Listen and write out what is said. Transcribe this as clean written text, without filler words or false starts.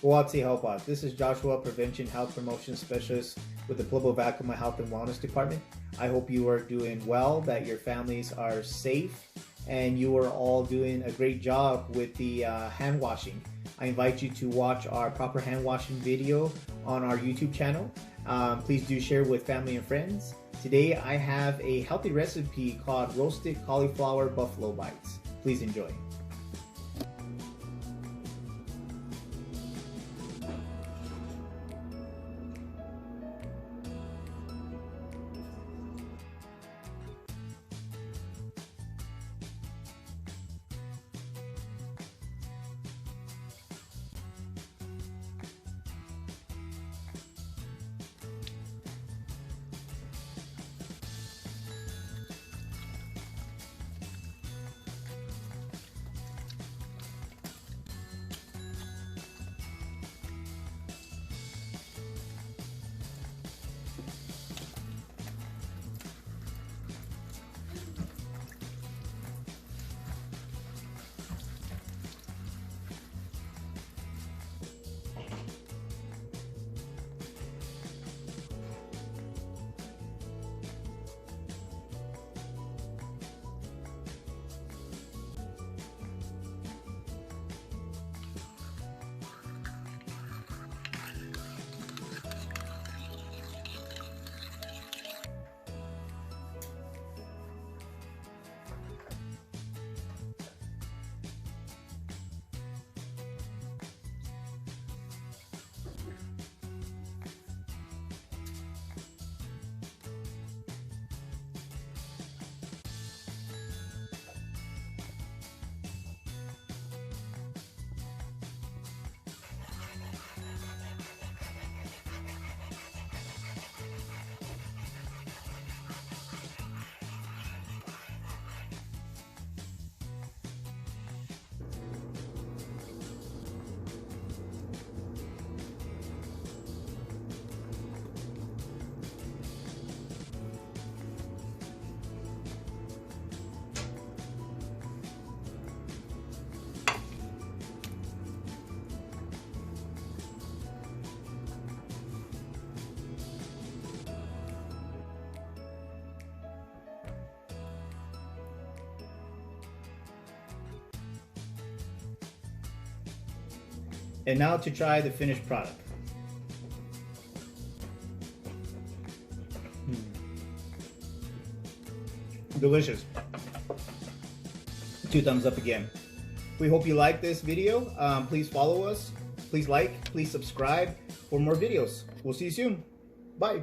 What's help us? This is Joshua, Prevention Health Promotion Specialist with the Global Vacuma Health and Wellness Department. I hope you are doing well, that your families are safe, and you are all doing a great job with the hand washing. I invite you to watch our proper hand washing video on our YouTube channel. Please do share with family and friends. Today I have a healthy recipe called roasted cauliflower buffalo bites. Please enjoy. And now to try the finished product. Delicious. 2 thumbs up again. We hope you like this video. Please follow us. Please like, please subscribe for more videos. We'll see you soon. Bye.